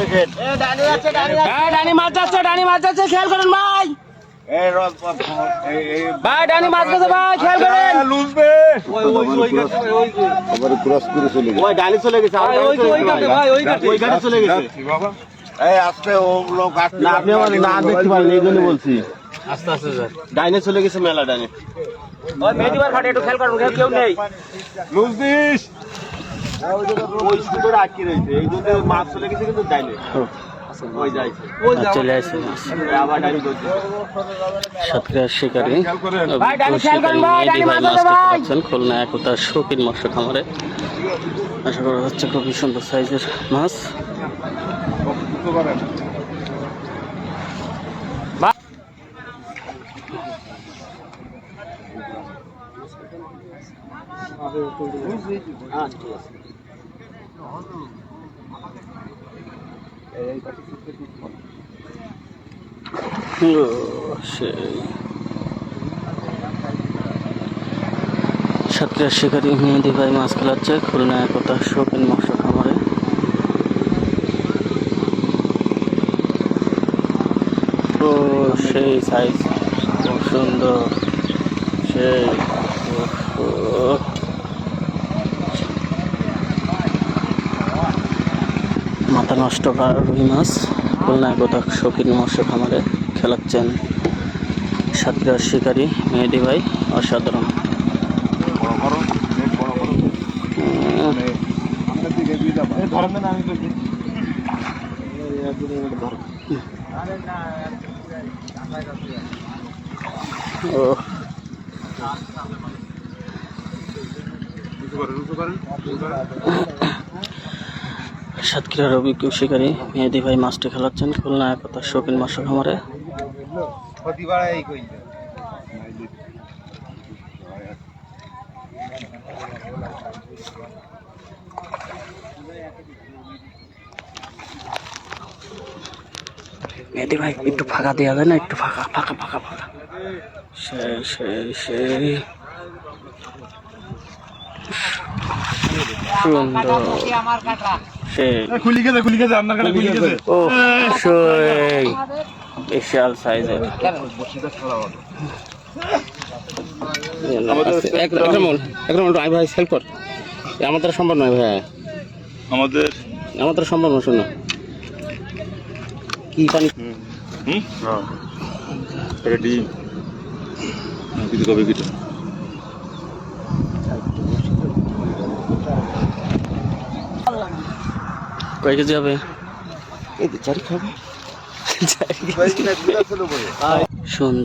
দেখেন। ডানি মাছ যাচ্ছে, ডানি মাছ যাচ্ছে, খেয়াল করেন ভাই। ভাই ডানি মাছ যাচ্ছে ভাই, খেয়াল করেন। লুজবে আবার ক্রস করে চলে গেছে। ওই ডানি চলে গেছে, ওই ঘাটে ভাই, ওই ঘাটে চলে গেছে। বাবা এই আজকে ওগুলো কাট না আপনি আমার না দেখতে পারেন, এই জন্য বলছি। আস্তে আস্তে স্যার, ডাইনে চলে গেছে মেলা ডাইনে। ওই মেদিবার ঘাটে একটু খেয়াল করেন, কেউ নেই। Loose this. ওই সুতোটা আটকে রয়েছে, এই জন্য মাছ চলে গেছে কিন্তু ডাইনে। ওই যাইছে, চলে আসছে আবার ডাইনে করছে। সাতক্ষীরার শিকারী ভাই ডানি খেয়াল করেন ভাই, ডানি মাছ আছে ভাই। খুলনা একতা শৌখিন মৎস্য খামারে। আশা করা হচ্ছে খুবই সুন্দর সাইজের মাছ। সাতক্ষীরার শিকারী মেহেদি ভাই মাছ খেলাচ্ছে খুলনা একতা শৌখিন মৎস্য খামারে। ও সেই সাইজ, খুব সুন্দর, সেই মাথা নষ্ট করা রুই মাছ খুলনা একতা শৌখিন মৎস্য খামারে খেলাচ্ছেন সাতক্ষীরার শিকারী মেহেদি ভাই। অসাধারণ। সাতক্ষীরার অভিজ্ঞ শিকারী মেহেদি ভাই মাছটি খেলাচ্ছেন খুলনা একতা শৌখিন মৎস্য খামারে। মেহেদি ভাই একটু ফাঁকা দেওয়া যায় না? একটু ফাঁকা ফাঁকা ফাঁকা ফাঁকা। সেই সেই সেই সুন্দর, সেই খুলি গেছে আপনার কাছে খুলি গেছে। ও সেই বিশাল সাইজের। ভাই হেল্প কর, আমাদের সম্ভব নয় ভাই, আমাদের সম্ভব নয়। শোনো কি পানি কয় কেজি হবে? এই চারি খাবে। সুন্দর।